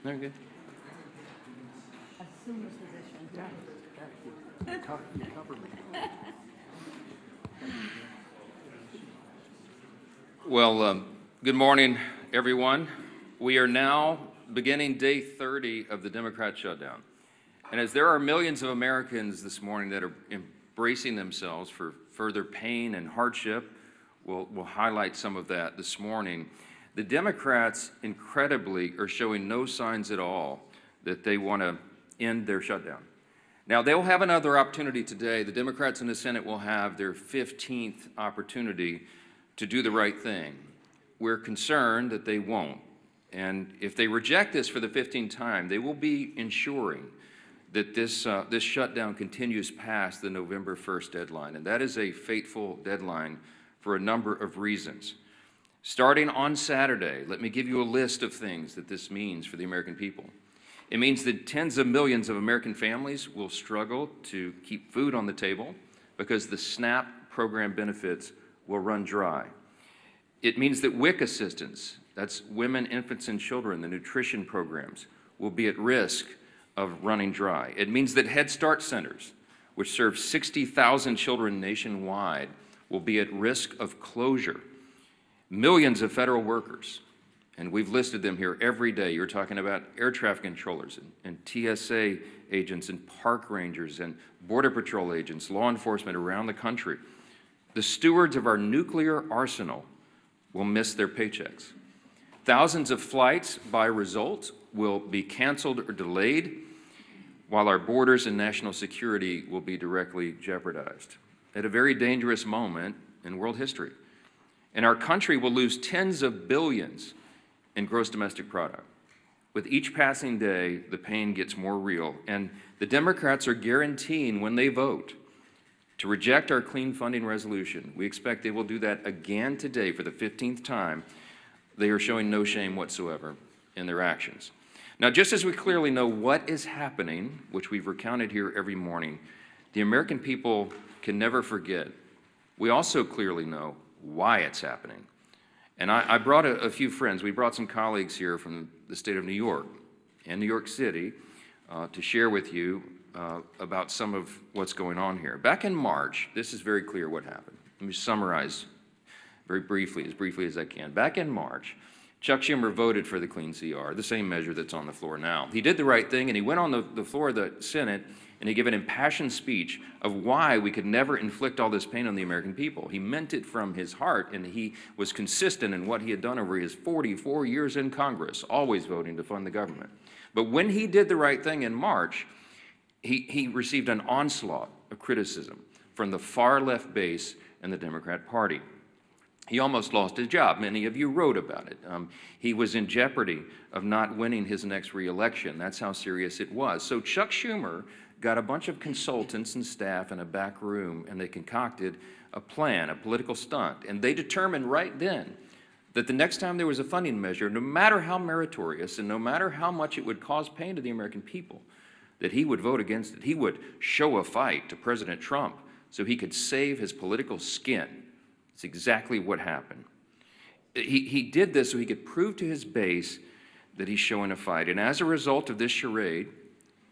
Very good. Assume the position. Yeah. You covered me. Well, good morning, everyone. We are now beginning day 30 of the Democrat shutdown. And as there are millions of Americans this morning that are embracing themselves for further pain and hardship, we'll highlight some of that this morning. The Democrats, incredibly, are showing no signs at all that they want to end their shutdown. Now, they'll have another opportunity today. The Democrats in the Senate will have their 15th opportunity to do the right thing. We're concerned that they won't. And if they reject this for the 15th time, they will be ensuring that this shutdown continues past the November 1st deadline. And that is a fateful deadline for a number of reasons. Starting on Saturday, let me give you a list of things that this means for the American people. It means that tens of millions of American families will struggle to keep food on the table because the SNAP program benefits will run dry. It means that WIC assistance, that's women, infants, and children, the nutrition programs, will be at risk of running dry. It means that Head Start centers, which serve 60,000 children nationwide, will be at risk of closure. Millions of federal workers, and we've listed them here every day. You're talking about air traffic controllers and TSA agents and park rangers and Border Patrol agents, law enforcement around the country. The stewards of our nuclear arsenal will miss their paychecks. Thousands of flights, by result, will be canceled or delayed, while our borders and national security will be directly jeopardized at a very dangerous moment in world history. And our country will lose tens of billions in gross domestic product. With each passing day, the pain gets more real, and the Democrats are guaranteeing when they vote to reject our clean funding resolution. We expect they will do that again today for the 15th time. They are showing no shame whatsoever in their actions. Now, just as we clearly know what is happening, which we've recounted here every morning, the American people can never forget. We also clearly know why it's happening. And I brought a few friends. We brought some colleagues here from the state of New York and New York City to share with you about some of what's going on here. Back in March, this is very clear what happened. Let me summarize very briefly as I can. Back in March, Chuck Schumer voted for the clean CR, the same measure that's on the floor now. He did the right thing, and he went on the floor of the Senate and he gave an impassioned speech of why we could never inflict all this pain on the American people. He meant it from his heart, and he was consistent in what he had done over his 44 years in Congress, always voting to fund the government. But when he did the right thing in March, he received an onslaught of criticism from the far left base in the Democrat Party. He almost lost his job. Many of you wrote about it. He was in jeopardy of not winning his next re-election. That's how serious it was. So Chuck Schumer got a bunch of consultants and staff in a back room, and they concocted a plan, a political stunt. And they determined right then that the next time there was a funding measure, no matter how meritorious and no matter how much it would cause pain to the American people, that he would vote against it. He would show a fight to President Trump so he could save his political skin. It's exactly what happened. He did this so he could prove to his base that he's showing a fight. And as a result of this charade,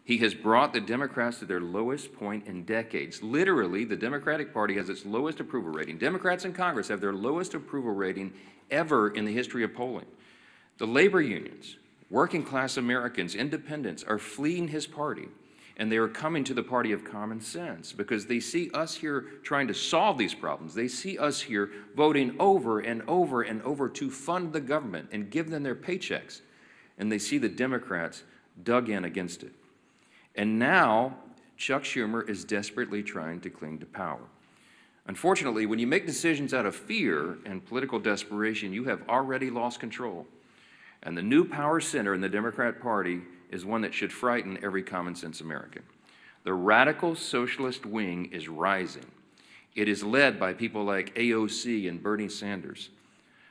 he has brought the Democrats to their lowest point in decades. Literally, the Democratic Party has its lowest approval rating. Democrats in Congress have their lowest approval rating ever in the history of polling. The labor unions, working class Americans, independents are fleeing his party, and they are coming to the party of common sense because they see us here trying to solve these problems. They see us here voting over and over and over to fund the government and give them their paychecks, and they see the Democrats dug in against it. And now, Chuck Schumer is desperately trying to cling to power. Unfortunately, when you make decisions out of fear and political desperation, you have already lost control. And the new power center in the Democrat Party is one that should frighten every common sense American. The radical socialist wing is rising. It is led by people like AOC and Bernie Sanders.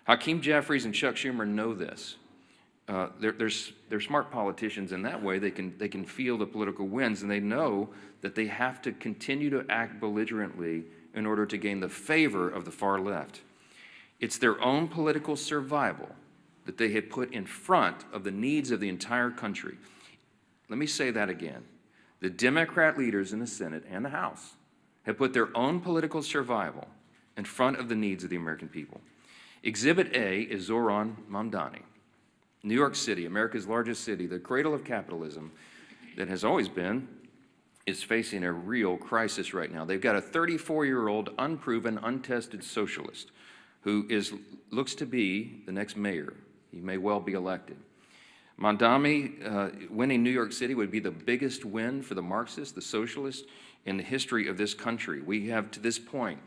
Hakeem Jeffries and Chuck Schumer know this. They're smart politicians in that way. They can feel the political winds, and they know that they have to continue to act belligerently in order to gain the favor of the far left. It's their own political survival that they had put in front of the needs of the entire country. Let me say that again. The Democrat leaders in the Senate and the House have put their own political survival in front of the needs of the American people. Exhibit A is Zohran Mamdani. New York City, America's largest city, the cradle of capitalism that has always been, is facing a real crisis right now. They've got a 34-year-old, unproven, untested socialist who looks to be the next mayor. He may well be elected. Mamdani winning New York City would be the biggest win for the Marxists, the socialists, in the history of this country. We have, to this point,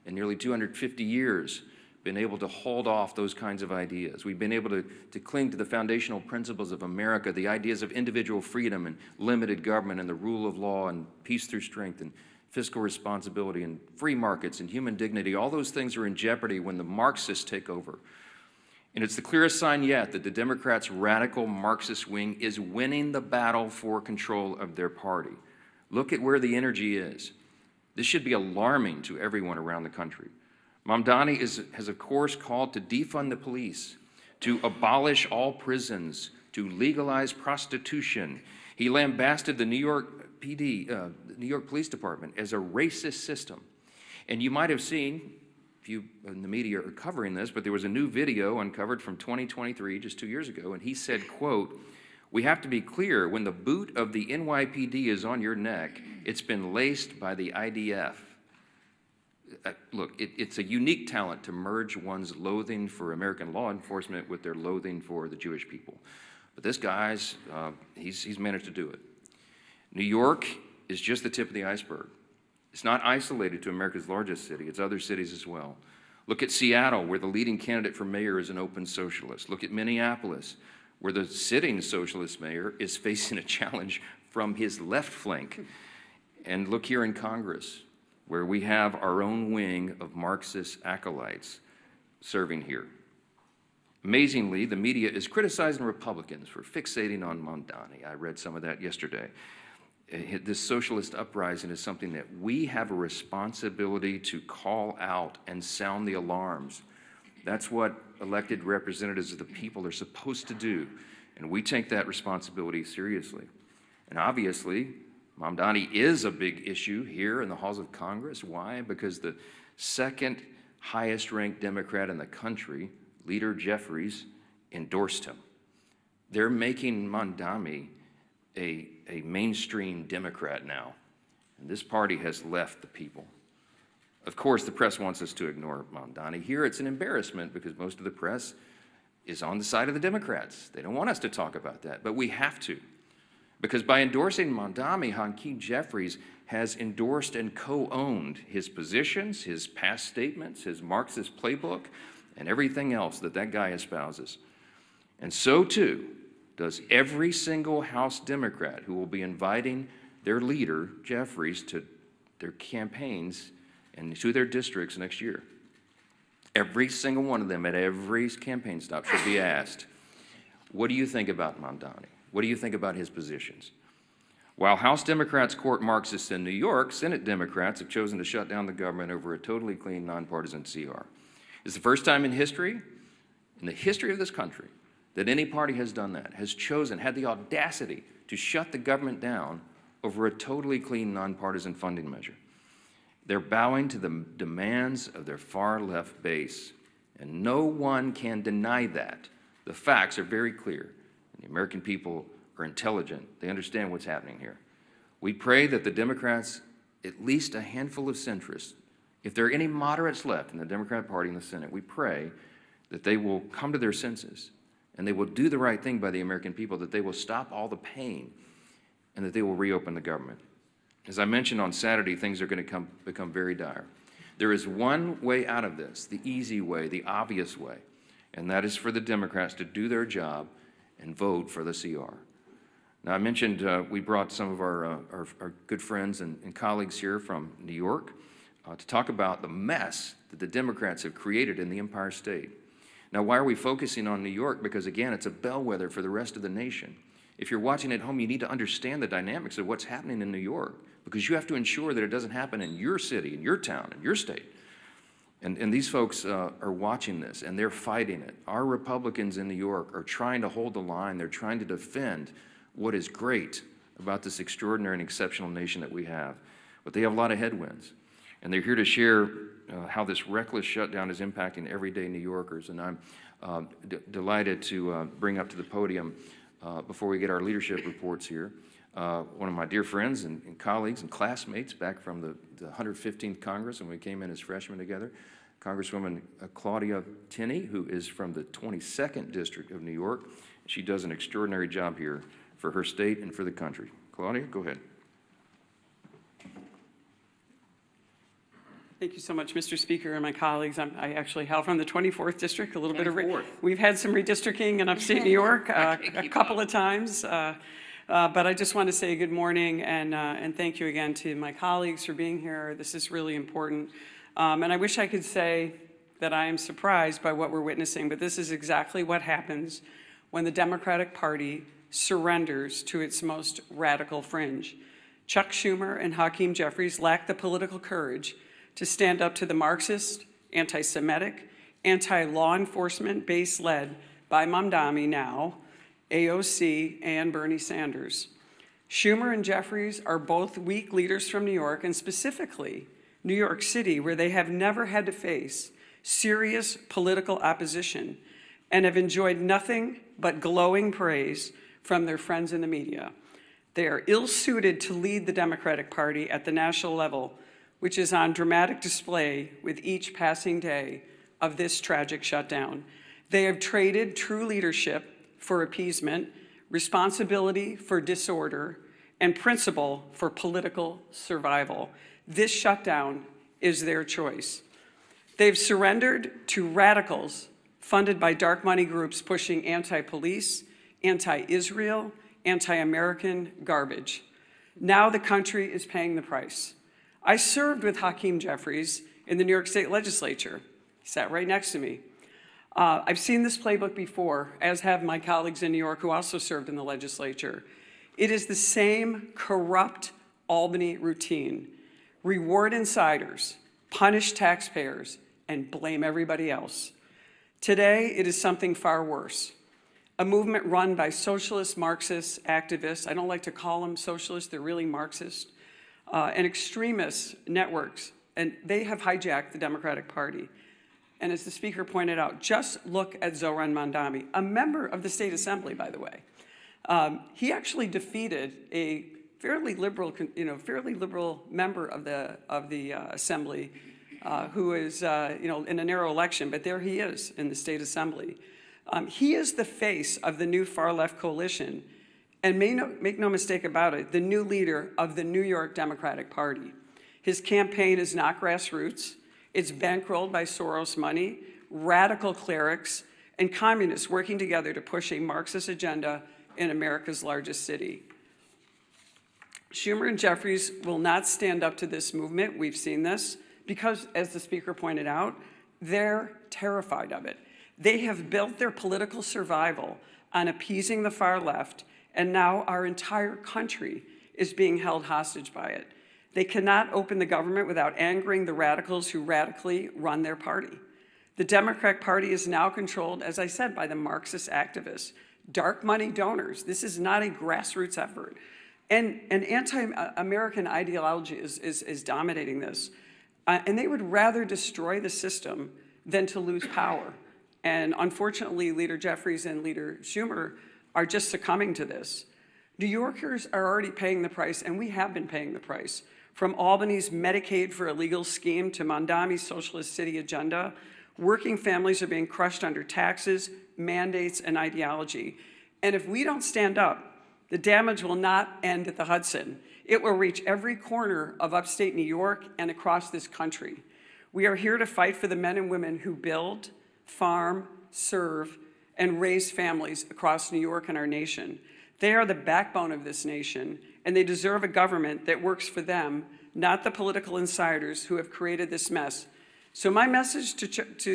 in nearly 250 years, been able to hold off those kinds of ideas. We've been able to cling to the foundational principles of America, the ideas of individual freedom and limited government and the rule of law and peace through strength and fiscal responsibility and free markets and human dignity. All those things are in jeopardy when the Marxists take over. And it's the clearest sign yet that the Democrats' radical Marxist wing is winning the battle for control of their party. Look at where the energy is. This should be alarming to everyone around the country. Mamdani has, of course, called to defund the police, to abolish all prisons, to legalize prostitution. He lambasted the New York PD, the New York Police Department, as a racist system. And you might have seen, if you in the media are covering this, but there was a new video uncovered from 2023, just 2 years ago, and he said, quote, "We have to be clear, when the boot of the NYPD is on your neck, it's been laced by the IDF. Look, it's a unique talent to merge one's loathing for American law enforcement with their loathing for the Jewish people. But this guy's, he's managed to do it. New York is just the tip of the iceberg. It's not isolated to America's largest city. It's other cities as well. Look at Seattle, where the leading candidate for mayor is an open socialist. Look at Minneapolis, where the sitting socialist mayor is facing a challenge from his left flank. And look here in Congress, where we have our own wing of Marxist acolytes serving here. Amazingly, the media is criticizing Republicans for fixating on Mamdani. I read some of that yesterday. This socialist uprising is something that we have a responsibility to call out and sound the alarms. That's what elected representatives of the people are supposed to do, and we take that responsibility seriously. And obviously, Mamdani is a big issue here in the halls of Congress. Why? Because the second highest ranked Democrat in the country, Leader Jeffries, endorsed him. They're making Mamdani a mainstream Democrat now, and this party has left the people. Of course, the press wants us to ignore Mamdani. Here it's an embarrassment because most of the press is on the side of the Democrats. They don't want us to talk about that, but we have to. Because by endorsing Mamdani, Hakeem Jeffries has endorsed and co-owned his positions, his past statements, his Marxist playbook, and everything else that that guy espouses. And so, too, does every single House Democrat who will be inviting their leader, Jeffries, to their campaigns and to their districts next year. Every single one of them at every campaign stop should be asked, what do you think about Mamdani? What do you think about his positions? While House Democrats court Marxists in New York, Senate Democrats have chosen to shut down the government over a totally clean, nonpartisan CR. It's the first time in history, in the history of this country, that any party has done that, has chosen, had the audacity to shut the government down over a totally clean, nonpartisan funding measure. They're bowing to the demands of their far-left base, and no one can deny that. The facts are very clear. The American people are intelligent. They understand what's happening here. We pray that the Democrats, at least a handful of centrists, if there are any moderates left in the Democrat Party in the Senate, we pray that they will come to their senses and they will do the right thing by the American people, that they will stop all the pain and that they will reopen the government. As I mentioned on Saturday, things are going to become very dire. There is one way out of this, the easy way, the obvious way, and that is for the Democrats to do their job and vote for the CR. Now, I mentioned we brought some of our good friends and colleagues here from New York to talk about the mess that the Democrats have created in the Empire State. Now, why are we focusing on New York? Because, again, it's a bellwether for the rest of the nation. If you're watching at home, you need to understand the dynamics of what's happening in New York, because you have to ensure that it doesn't happen in your city, in your town, in your state. And these folks are watching this, and they're fighting it. Our Republicans in New York are trying to hold the line. They're trying to defend what is great about this extraordinary and exceptional nation that we have. But they have a lot of headwinds. And they're here to share how this reckless shutdown is impacting everyday New Yorkers. And I'm delighted to bring up to the podium, before we get our leadership reports here, one of my dear friends and colleagues and classmates back from the 115th Congress when we came in as freshmen together, Congresswoman Claudia Tenney, who is from the 22nd District of New York. She does an extraordinary job here for her state and for the country. Claudia, go ahead. Thank you so much, Mr. Speaker and my colleagues. I actually hail from the 24th District, a little bit of, we've had some redistricting in upstate New York a couple of times. But I just want to say good morning and thank you again to my colleagues for being here. This is really important. And I wish I could say that I am surprised by what we're witnessing, but this is exactly what happens when the Democratic Party surrenders to its most radical fringe. Chuck Schumer and Hakeem Jeffries lack the political courage to stand up to the Marxist, anti-Semitic, anti-law enforcement base led by Mamdani now, AOC, and Bernie Sanders. Schumer and Jeffries are both weak leaders from New York, and specifically New York City, where they have never had to face serious political opposition and have enjoyed nothing but glowing praise from their friends in the media. They are ill-suited to lead the Democratic Party at the national level, which is on dramatic display with each passing day of this tragic shutdown. They have traded true leadership for appeasement, responsibility for disorder, and principle for political survival. This shutdown is their choice. They've surrendered to radicals funded by dark money groups pushing anti-police, anti-Israel, anti-American garbage. Now the country is paying the price. I served with Hakeem Jeffries in the New York State Legislature. He sat right next to me. I've seen this playbook before, as have my colleagues in New York who also served in the legislature. It is the same corrupt Albany routine. Reward insiders, punish taxpayers, and blame everybody else. Today, it is something far worse. A movement run by socialist, Marxist activists. I don't like to call them socialists, they're really Marxist. And extremist networks, and they have hijacked the Democratic Party. And as the Speaker pointed out, just look at Zohran Mamdani, a member of the State Assembly, by the way. He actually defeated a fairly liberal member of the Assembly, who is, in a narrow election, but there he is in the State Assembly. He is the face of the new far-left coalition, and make no mistake about it, the new leader of the New York Democratic Party. His campaign is not grassroots. It's bankrolled by Soros money, radical clerics, and communists working together to push a Marxist agenda in America's largest city. Schumer and Jeffries will not stand up to this movement. We've seen this because, as the Speaker pointed out, they're terrified of it. They have built their political survival on appeasing the far left, and now our entire country is being held hostage by it. They cannot open the government without angering the radicals who radically run their party. The Democratic Party is now controlled, as I said, by the Marxist activists, dark money donors. This is not a grassroots effort. And anti-American ideology is dominating this. And they would rather destroy the system than to lose power. And unfortunately, Leader Jeffries and Leader Schumer are just succumbing to this. New Yorkers are already paying the price, and we have been paying the price. From Albany's Medicaid for Illegal scheme to Mamdani's socialist city agenda, working families are being crushed under taxes, mandates, and ideology. And if we don't stand up, the damage will not end at the Hudson. It will reach every corner of upstate New York and across this country. We are here to fight for the men and women who build, farm, serve, and raise families across New York and our nation. They are the backbone of this nation, and they deserve a government that works for them, not the political insiders who have created this mess. So my message to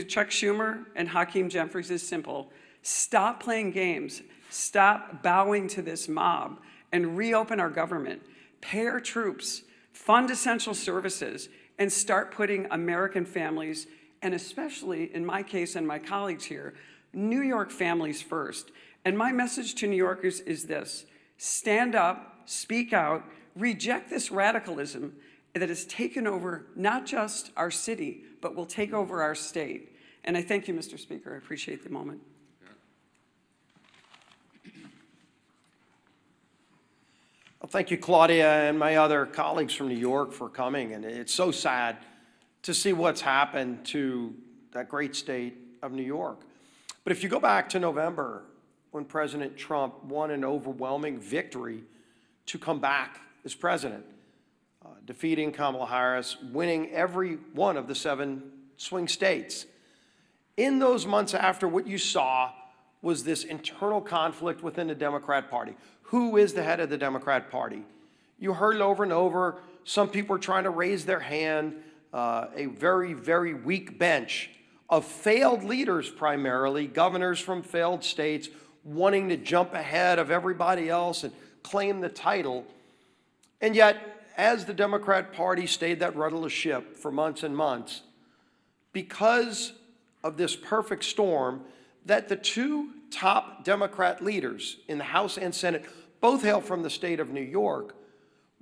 Chuck Schumer and Hakeem Jeffries is simple. Stop playing games. Stop bowing to this mob and reopen our government. Pay our troops, fund essential services, and start putting American families and especially in my case and my colleagues here, New York families first. And my message to New Yorkers is this: stand up, speak out, reject this radicalism that has taken over not just our city, but will take over our state. And I thank you, Mr. Speaker. I appreciate the moment. Well, thank you, Claudia, and my other colleagues from New York for coming. And it's so sad to see what's happened to that great state of New York. But if you go back to November, when President Trump won an overwhelming victory to come back as president, defeating Kamala Harris, winning every one of the 7 swing states. In those months after, what you saw was this internal conflict within the Democrat Party. Who is the head of the Democrat Party? You heard it over and over. Some people are trying to raise their hand. A very, very weak bench of failed leaders, primarily governors from failed states, wanting to jump ahead of everybody else and claim the title. And yet, as the Democrat Party stayed that rudderless ship for months and months, because of this perfect storm, that the 2 top Democrat leaders in the House and Senate both hail from the state of New York,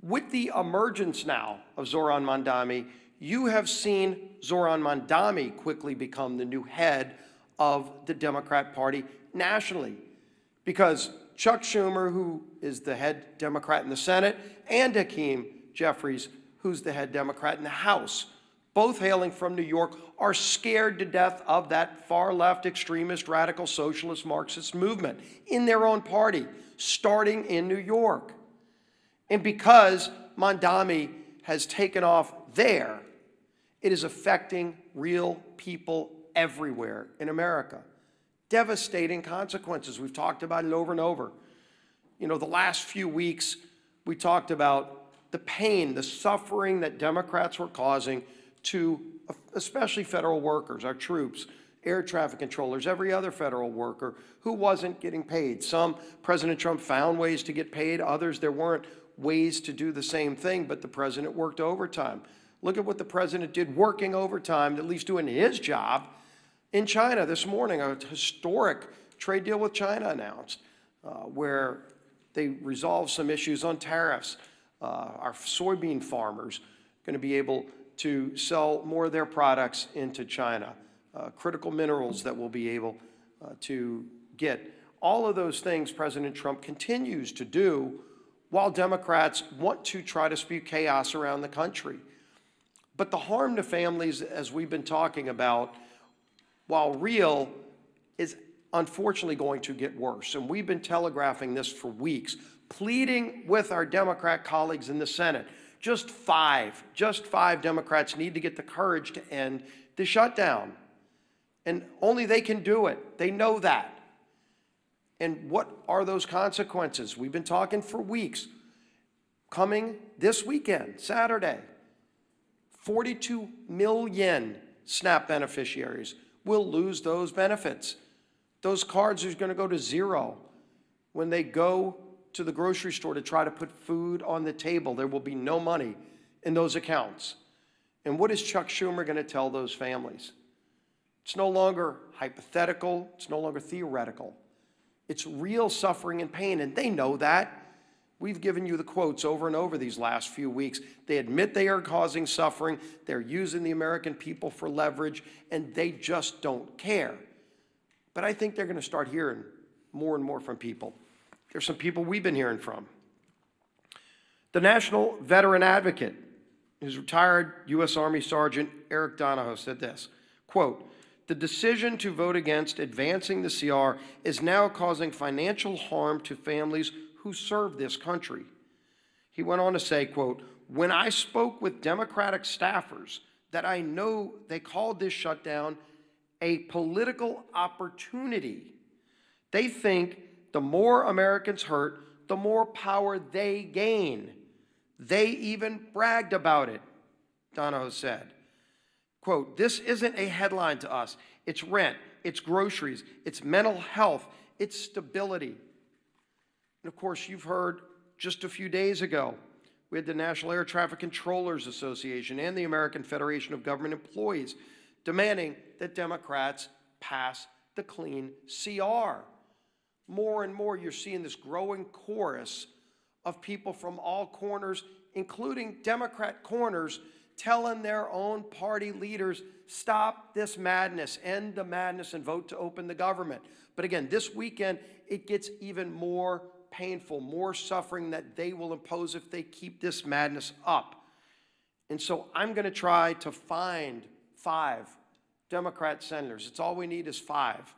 with the emergence now of Zohran Mamdani, you have seen Zohran Mamdani quickly become the new head of the Democrat Party nationally. Because Chuck Schumer, who is the head Democrat in the Senate, and Hakeem Jeffries, who's the head Democrat in the House, both hailing from New York, are scared to death of that far-left extremist, radical, socialist, Marxist movement in their own party, starting in New York. And because Mamdani has taken off there, it is affecting real people everywhere in America. Devastating consequences. We've talked about it over and over. You know, the last few weeks, we talked about the pain, the suffering that Democrats were causing to especially federal workers, our troops, air traffic controllers, every other federal worker who wasn't getting paid. Some, President Trump found ways to get paid. Others, there weren't ways to do the same thing, but the president worked overtime. Look at what the president did working overtime, at least doing his job, in China this morning. A historic trade deal with China announced, where they resolved some issues on tariffs. Our soybean farmers are going to be able to sell more of their products into China. Critical minerals that we'll be able to get. All of those things President Trump continues to do while Democrats want to try to spew chaos around the country. But the harm to families, as we've been talking about, while real, is unfortunately going to get worse. And we've been telegraphing this for weeks, pleading with our Democrat colleagues in the Senate. Just five Democrats need to get the courage to end the shutdown. And only they can do it. They know that. And what are those consequences? We've been talking for weeks. Coming this weekend, Saturday, 42 million SNAP beneficiaries will lose those benefits. Those cards are going to go to zero. When they go to the grocery store to try to put food on the table, there will be no money in those accounts. And what is Chuck Schumer going to tell those families? It's no longer hypothetical. It's no longer theoretical. It's real suffering and pain, and they know that. We've given you the quotes over and over these last few weeks. They admit they are causing suffering. They're using the American people for leverage, and they just don't care. But I think they're going to start hearing more and more from people. There's some people we've been hearing from. The National Veteran Advocate, his retired U.S. Army Sergeant Eric Donahoe, said this, quote, "The decision to vote against advancing the CR is now causing financial harm to families who serve this country." He went on to say, quote, "When I spoke with Democratic staffers that I know they called this shutdown a political opportunity. They think the more Americans hurt, the more power they gain. They even bragged about it," Donahoe said. Quote, "This isn't a headline to us. It's rent, it's groceries, it's mental health, it's stability." And of course, you've heard just a few days ago, we had the National Air Traffic Controllers Association and the American Federation of Government Employees demanding that Democrats pass the clean CR. More and more, you're seeing this growing chorus of people from all corners, including Democrat corners, telling their own party leaders, stop this madness, end the madness, and vote to open the government. But again, this weekend, it gets even more painful, more suffering that they will impose if they keep this madness up. And so I'm going to try to find 5 Democrat senators. It's all we need is 5.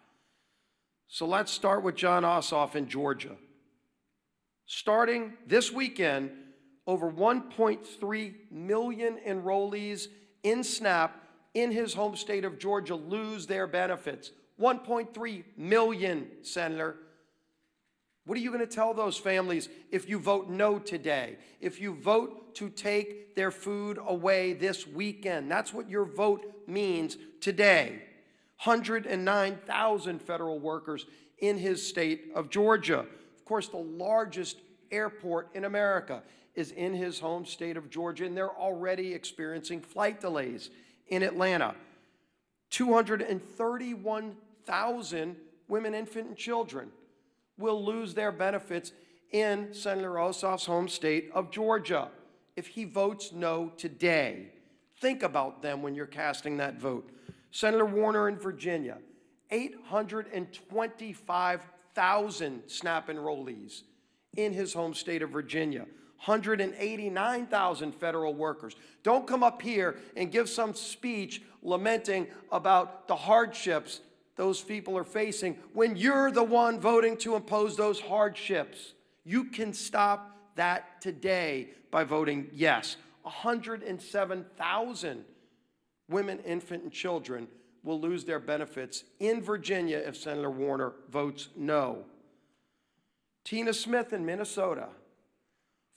So let's start with John Ossoff in Georgia. Starting this weekend, over 1.3 million enrollees in SNAP in his home state of Georgia lose their benefits. 1.3 million, Senator. What are you going to tell those families if you vote no today? If you vote to take their food away this weekend? That's what your vote means today. 109,000 federal workers in his state of Georgia. Of course, the largest airport in America is in his home state of Georgia, and they're already experiencing flight delays in Atlanta. 231,000 women, infant, and children will lose their benefits in Senator Ossoff's home state of Georgia if he votes no today. Think about them when you're casting that vote. Senator Warner in Virginia, 825,000 SNAP enrollees in his home state of Virginia. 189,000 federal workers. Don't come up here and give some speech lamenting about the hardships those people are facing when you're the one voting to impose those hardships. You can stop that today by voting yes. 107,000 women, infant, and children will lose their benefits in Virginia if Senator Warner votes no. Tina Smith in Minnesota,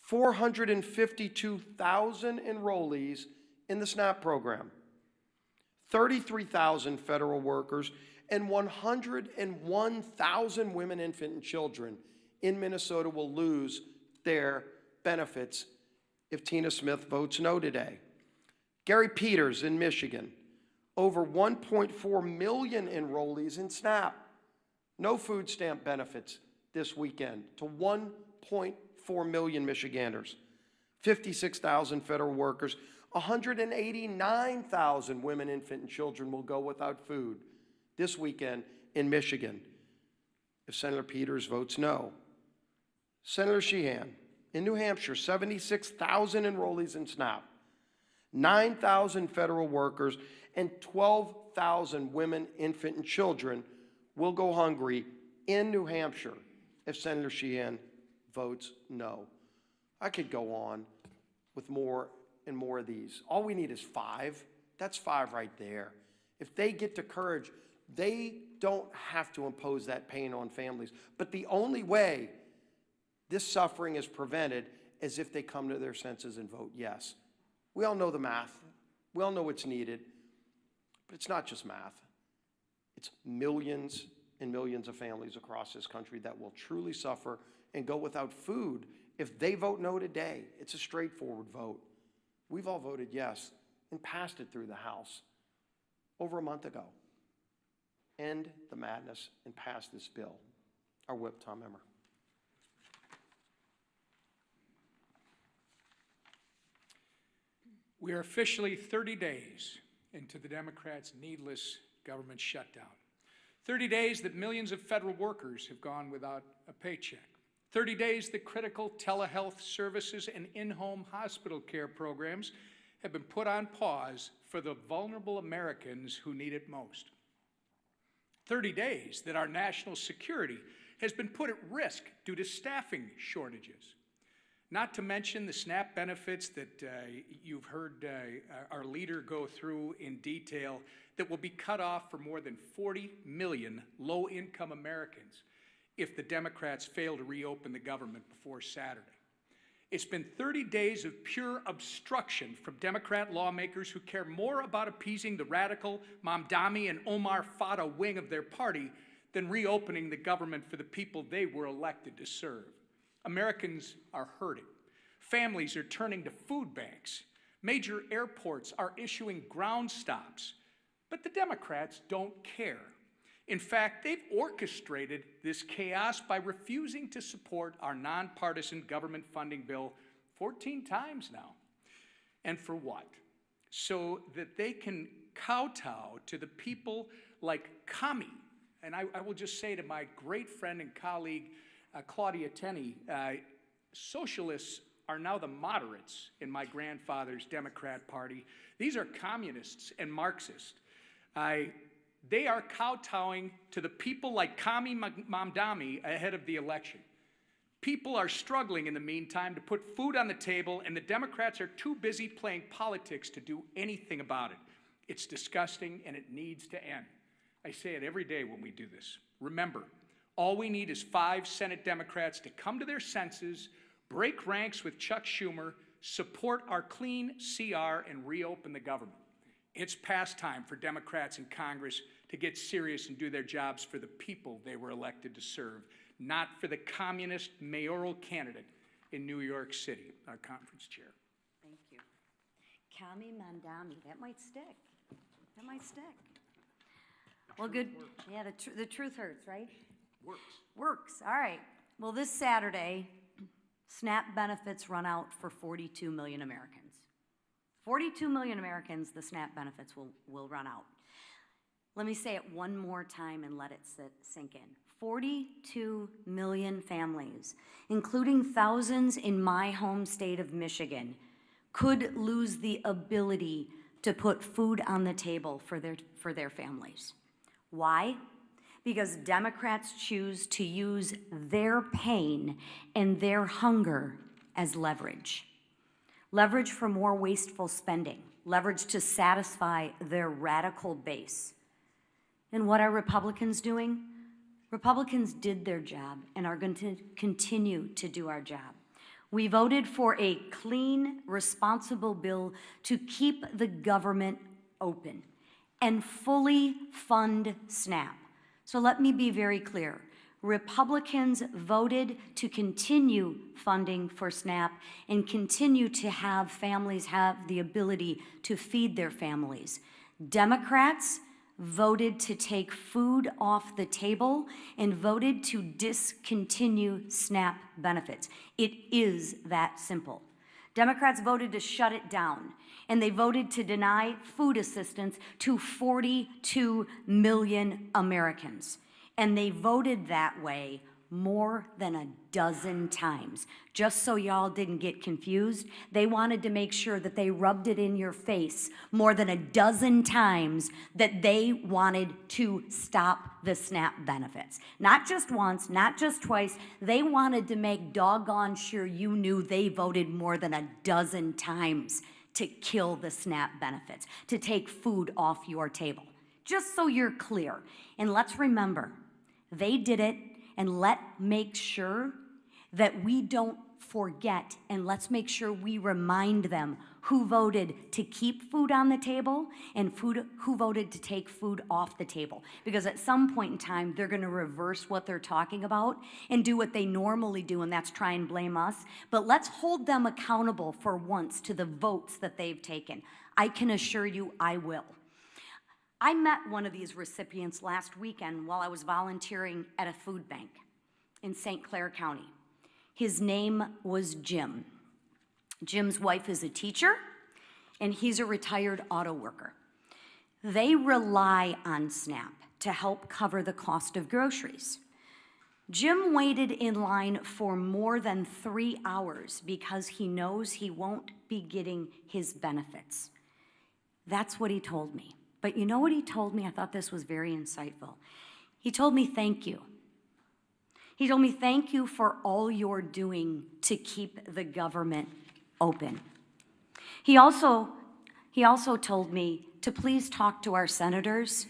452,000 enrollees in the SNAP program, 33,000 federal workers, and 101,000 women, infant, and children in Minnesota will lose their benefits if Tina Smith votes no today. Gary Peters in Michigan, over 1.4 million enrollees in SNAP. No food stamp benefits this weekend to 1.4 million Michiganders. 56,000 federal workers, 189,000 women, infant, and children will go without food this weekend in Michigan if Senator Peters votes no. Senator Sheehan in New Hampshire, 76,000 enrollees in SNAP, 9,000 federal workers, and 12,000 women, infant, and children will go hungry in New Hampshire if Senator Sheehan votes no. I could go on with more and more of these. All we need is 5. That's 5 right there. If they get to courage, they don't have to impose that pain on families. But the only way this suffering is prevented is if they come to their senses and vote yes. We all know the math. We all know what's needed. But it's not just math. It's millions and millions of families across this country that will truly suffer and go without food if they vote no today. It's a straightforward vote. We've all voted yes and passed it through the House over a month ago. End the madness and pass this bill. Our whip, Tom Emmer. We are officially 30 days into the Democrats' needless government shutdown. 30 days that millions of federal workers have gone without a paycheck. 30 days that critical telehealth services and in-home hospital care programs have been put on pause for the vulnerable Americans who need it most. 30 days that our national security has been put at risk due to staffing shortages. Not to mention the SNAP benefits that you've heard our leader go through in detail that will be cut off for more than 40 million low-income Americans if the Democrats fail to reopen the government before Saturday. It's been 30 days of pure obstruction from Democrat lawmakers who care more about appeasing the radical Mamdani and Omar Fata wing of their party than reopening the government for the people they were elected to serve. Americans are hurting. Families are turning to food banks. Major airports are issuing ground stops. But the Democrats don't care. In fact, they've orchestrated this chaos by refusing to support our nonpartisan government funding bill 14 times now. And for what? So that they can kowtow to the people like Kami. And I will just say to my great friend and colleague, Claudia Tenney, socialists are now the moderates in my grandfather's Democrat Party. These are communists and Marxists. They are kowtowing to the people like Kami Mamdani ahead of the election. People are struggling in the meantime to put food on the table, and the Democrats are too busy playing politics to do anything about it. It's disgusting, and it needs to end. I say it every day when we do this. Remember, all we need is 5 Senate Democrats to come to their senses, break ranks with Chuck Schumer, support our clean CR, and reopen the government. It's past time for Democrats in Congress to get serious and do their jobs for the people they were elected to serve, not for the communist mayoral candidate in New York City, our conference chair. Thank you. Kami Mandami, that might stick. That might stick. Well, good. Yeah, the truth hurts, right? Works. All right. Well, this Saturday, SNAP benefits run out for 42 million Americans. 42 million Americans, the SNAP benefits will run out. Let me say it one more time and let it sink in. 42 million families, including thousands in my home state of Michigan, could lose the ability to put food on the table for their families. Why? Because Democrats choose to use their pain and their hunger as leverage. Leverage for more wasteful spending, leverage to satisfy their radical base. And what are Republicans doing? Republicans did their job and are going to continue to do our job. We voted for a clean, responsible bill to keep the government open and fully fund SNAP. So let me be very clear. Republicans voted to continue funding for SNAP and continue to have families have the ability to feed their families. Democrats voted to take food off the table and voted to discontinue SNAP benefits. It is that simple. Democrats voted to shut it down, and they voted to deny food assistance to 42 million Americans. And they voted that way more than a dozen times. Just so y'all didn't get confused, they wanted to make sure that they rubbed it in your face more than a dozen times that they wanted to stop the SNAP benefits. Not just once, not just twice, they wanted to make doggone sure you knew they voted more than a dozen times to kill the SNAP benefits, to take food off your table. Just so you're clear. And let's remember, they did it, and let's make sure that we don't forget, and let's make sure we remind them who voted to keep food on the table and who voted to take food off the table. Because at some point in time, they're gonna reverse what they're talking about and do what they normally do, and that's try and blame us. But let's hold them accountable for once to the votes that they've taken. I can assure you I will. I met one of these recipients last weekend while I was volunteering at a food bank in St. Clair County. His name was Jim. Jim's wife is a teacher, and he's a retired auto worker. They rely on SNAP to help cover the cost of groceries. Jim waited in line for more than 3 hours because he knows he won't be getting his benefits. That's what he told me. But you know what he told me? I thought this was very insightful. He told me, thank you. He told me, thank you for all you're doing to keep the government open. He also told me to please talk to our senators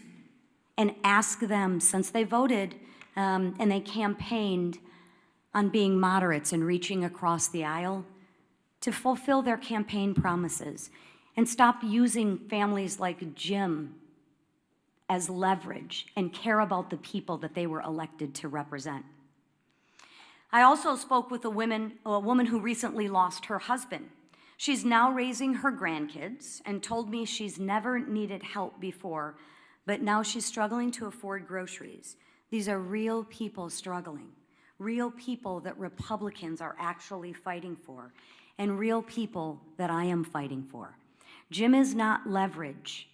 and ask them, since they voted and they campaigned on being moderates and reaching across the aisle, to fulfill their campaign promises and stop using families like Jim as leverage and care about the people that they were elected to represent. I also spoke with a woman who recently lost her husband She's now raising her grandkids and told me she's never needed help before, but now she's struggling to afford groceries. These are real people struggling, real people that Republicans are actually fighting for, and real people that I am fighting for. Jim is not leverage.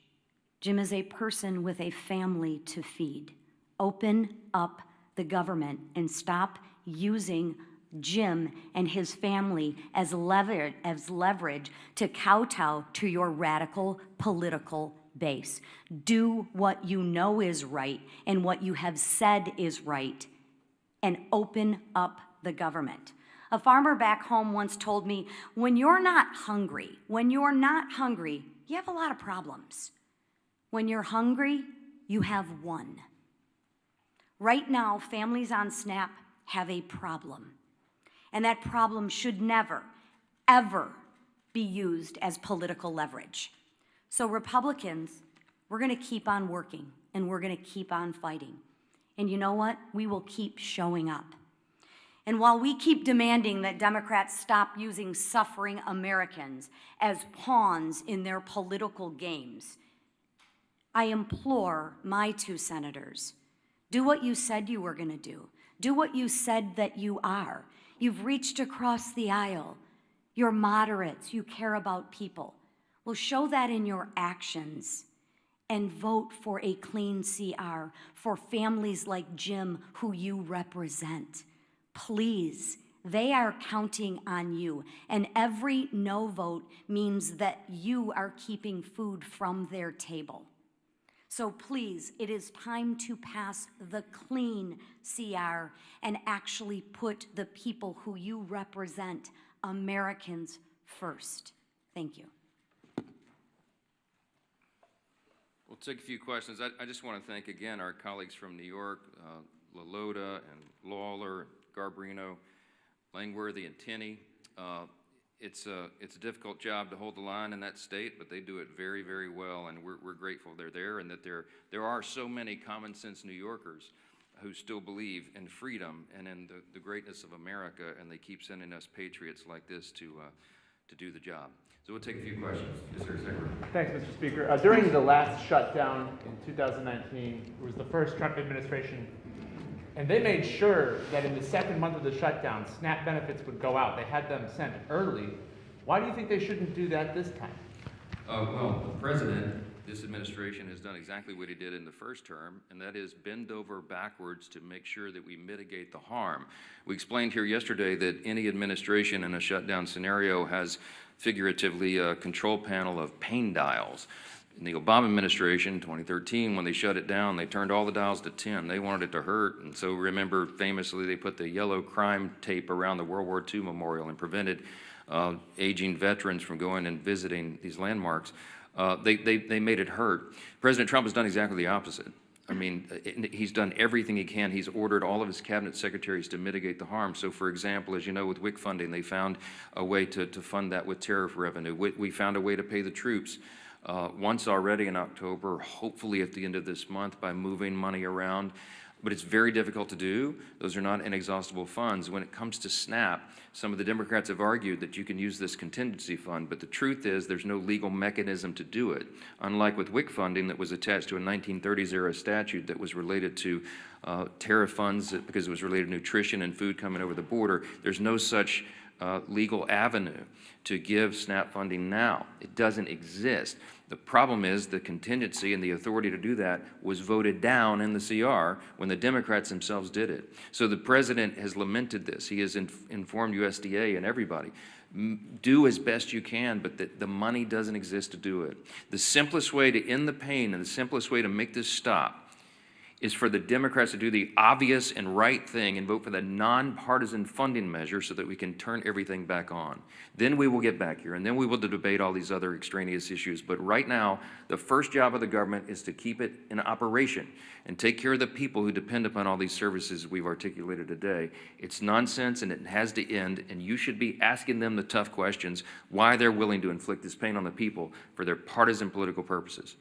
Jim is a person with a family to feed. Open up the government and stop using Jim and his family as leverage to kowtow to your radical political base. Do what you know is right and what you have said is right, and open up the government. A farmer back home once told me, when you're not hungry, you have a lot of problems. When you're hungry, you have one. Right now, families on SNAP have a problem. And that problem should never, ever be used as political leverage. So Republicans, we're gonna keep on working and we're gonna keep on fighting. And you know what? We will keep showing up. And while we keep demanding that Democrats stop using suffering Americans as pawns in their political games, I implore my two senators, do what you said you were gonna do. Do what you said that you are. You've reached across the aisle. You're moderates. You care about people. Well, show that in your actions and vote for a clean CR for families like Jim who you represent. Please, they are counting on you. And every no vote means that you are keeping food from their table. So please, it is time to pass the clean CR and actually put the people who you represent, Americans, first. Thank you. We'll take a few questions. I just want to thank again our colleagues from New York, LaLota and Lawler, Garbarino, Langworthy, and Tenney. It's a difficult job to hold the line in that state, but they do it very, very well, and we're grateful they're there, and that there are so many common sense New Yorkers who still believe in freedom and in the greatness of America, and they keep sending us patriots like this to do the job. So we'll take a few questions. Yes, sir, Secretary. Thanks, Mr. Speaker. During the last shutdown in 2019, it was the first Trump administration, and they made sure that in the second month of the shutdown, SNAP benefits would go out. They had them sent early. Why do you think they shouldn't do that this time? Well, the president, this administration has done exactly what he did in the first term, and that is bend over backwards to make sure that we mitigate the harm. We explained here yesterday that any administration in a shutdown scenario has figuratively a control panel of pain dials. In the Obama administration, 2013, when they shut it down, they turned all the dials to 10. They wanted it to hurt, and so remember, famously, they put the yellow crime tape around the World War II memorial and prevented aging veterans from going and visiting these landmarks. They made it hurt. President Trump has done exactly the opposite. I mean, he's done everything he can. He's ordered all of his cabinet secretaries to mitigate the harm. So, for example, as you know, with WIC funding, they found a way to fund that with tariff revenue. We found a way to pay the troops. Once already in October, hopefully at the end of this month by moving money around. But it's very difficult to do. Those are not inexhaustible funds. When it comes to SNAP, some of the Democrats have argued that you can use this contingency fund, but the truth is there's no legal mechanism to do it. Unlike with WIC funding that was attached to a 1930s era statute that was related to tariff funds because it was related to nutrition and food coming over the border, there's no such legal avenue to give SNAP funding now. It doesn't exist. The problem is the contingency and the authority to do that was voted down in the CR when the Democrats themselves did it. So the president has lamented this. He has informed USDA and everybody. Do as best you can, but the money doesn't exist to do it. The simplest way to end the pain and the simplest way to make this stop is for the Democrats to do the obvious and right thing and vote for the nonpartisan funding measure so that we can turn everything back on. Then we will get back here, and then we will debate all these other extraneous issues. But right now, the first job of the government is to keep it in operation and take care of the people who depend upon all these services we've articulated today. It's nonsense, and it has to end, and you should be asking them the tough questions, why they're willing to inflict this pain on the people for their partisan political purposes.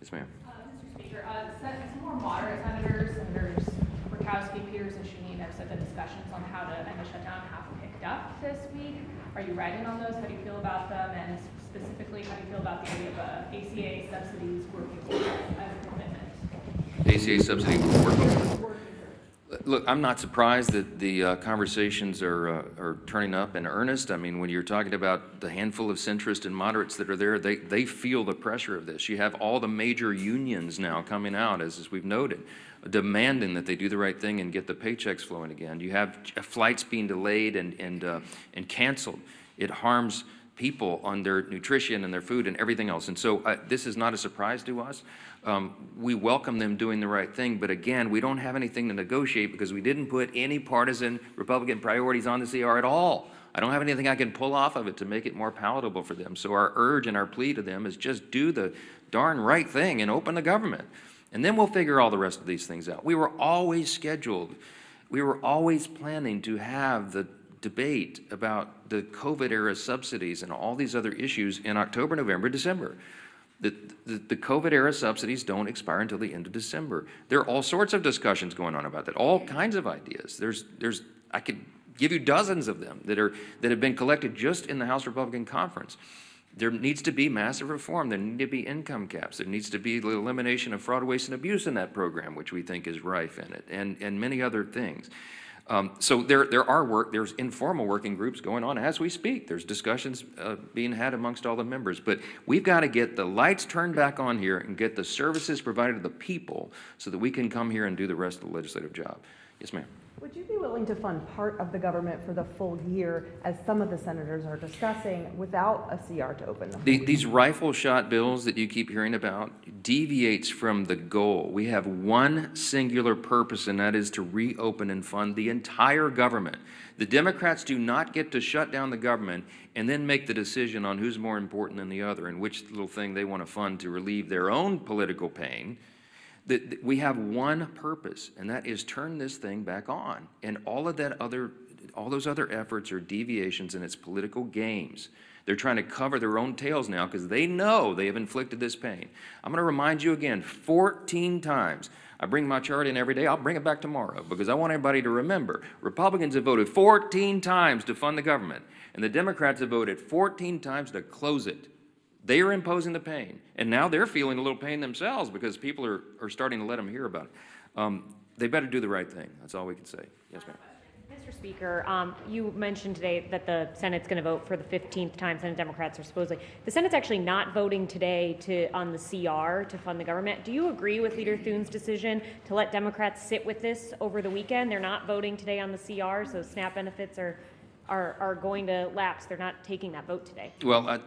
Yes, ma'am. Mr. Speaker, some more moderate senators Murkowski, Peters, and Shaheen have said that discussions on how to end the shutdown have picked up this week. Are you riding on those? How do you feel about them? And specifically, how do you feel about the idea of ACA subsidies working as a commitment? ACA subsidy working. Look, I'm not surprised that the conversations are turning up in earnest. I mean, when you're talking about the handful of centrists and moderates that are there, they feel the pressure of this. You have all the major unions now coming out, as we've noted, demanding that they do the right thing and get the paychecks flowing again. You have flights being delayed and canceled. It harms people on their nutrition and their food and everything else. And so this is not a surprise to us. We welcome them doing the right thing, but again, we don't have anything to negotiate because we didn't put any partisan Republican priorities on the CR at all. I don't have anything I can pull off of it to make it more palatable for them. So our urge and our plea to them is just do the darn right thing and open the government. And then we'll figure all the rest of these things out. We were always scheduled, we were always planning to have the debate about the COVID-era subsidies and all these other issues in October, November, December. The COVID-era subsidies don't expire until the end of December. There are all sorts of discussions going on about that, all kinds of ideas. I could give you dozens of them that have been collected just in the House Republican Conference. There needs to be massive reform. There need to be income caps. There needs to be the elimination of fraud, waste, and abuse in that program, which we think is rife in it, and many other things. So there's informal working groups going on as we speak. There's discussions being had amongst all the members, but we've got to get the lights turned back on here and get the services provided to the people so that we can come here and do the rest of the legislative job. Yes, ma'am. Would you be willing to fund part of the government for the full year, as some of the senators are discussing, without a CR to open them? These rifle shot bills that you keep hearing about deviates from the goal. We have one singular purpose, and that is to reopen and fund the entire government. The Democrats do not get to shut down the government and then make the decision on who's more important than the other and which little thing they want to fund to relieve their own political pain. We have one purpose, and that is turn this thing back on. And all those other efforts are deviations, and it's political games. They're trying to cover their own tails now because they know they have inflicted this pain. I'm going to remind you again 14 times. I bring my chart in every day. I'll bring it back tomorrow because I want everybody to remember. Republicans have voted 14 times to fund the government, and the Democrats have voted 14 times to close it. They are imposing the pain, and now they're feeling a little pain themselves because people are starting to let them hear about it. They better do the right thing. That's all we can say. Yes, ma'am. Mr. Speaker, you mentioned today that the Senate's going to vote for the 15th time. Senate Democrats are supposedly. The Senate's actually not voting today on the CR to fund the government. Do you agree with Leader Thune's decision to let Democrats sit with this over the weekend? They're not voting today on the CR, so SNAP benefits are going to lapse. They're not taking that vote today. Well,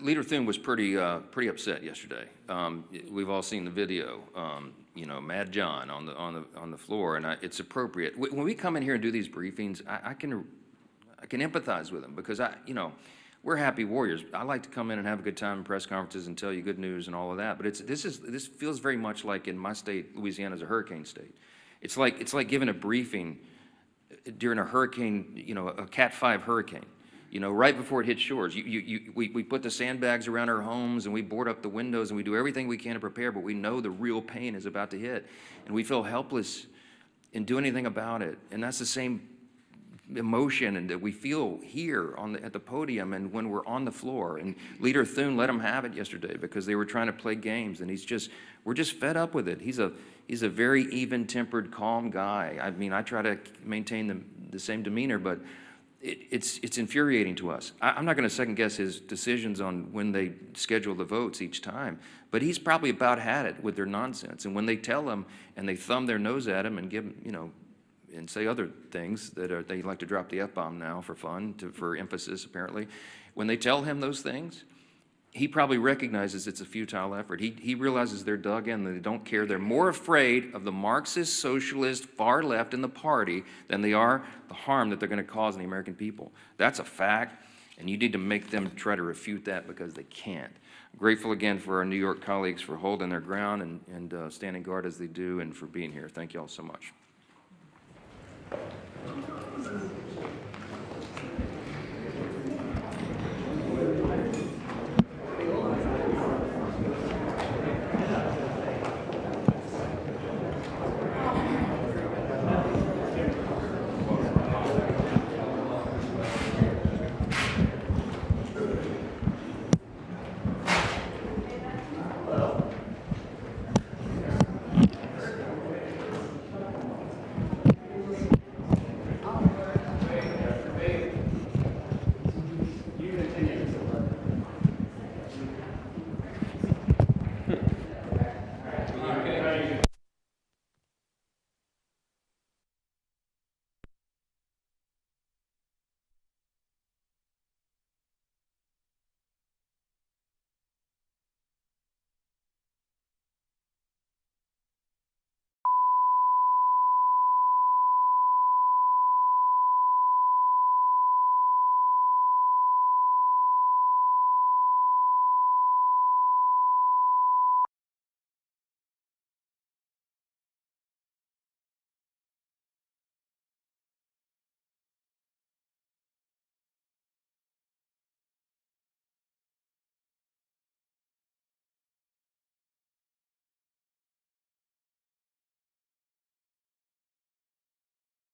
Leader Thune was pretty upset yesterday. We've all seen the video. Mad John on the floor, and it's appropriate. When we come in here and do these briefings, I can empathize with them because we're happy warriors. I like to come in and have a good time in press conferences and tell you good news and all of that. But this feels very much like in my state, Louisiana is a hurricane state. It's like giving a briefing during a hurricane, a Cat 5 hurricane, right before it hits shores. We put the sandbags around our homes and we board up the windows and we do everything we can to prepare, but we know the real pain is about to hit. And we feel helpless in doing anything about it. And that's the same emotion and that we feel here at the podium and when we're on the floor. And Leader Thune let them have it yesterday because they were trying to play games, and we're just fed up with it. He's a very even-tempered, calm guy. I mean, I try to maintain the same demeanor, but it's infuriating to us. I'm not going to second-guess his decisions on when they schedule the votes each time, but he's probably about had it with their nonsense. And when they tell him and they thumb their nose at him and give him, and say other things that they like to drop the F-bomb now for fun, for emphasis apparently. When they tell him those things, he probably recognizes it's a futile effort. He realizes they're dug in, they don't care. They're more afraid of the Marxist, socialist, far left in the party than they are the harm that they're going to cause in the American people. That's a fact, and you need to make them try to refute that because they can't. I'm grateful again for our New York colleagues for holding their ground and standing guard as they do and for being here. Thank you all so much.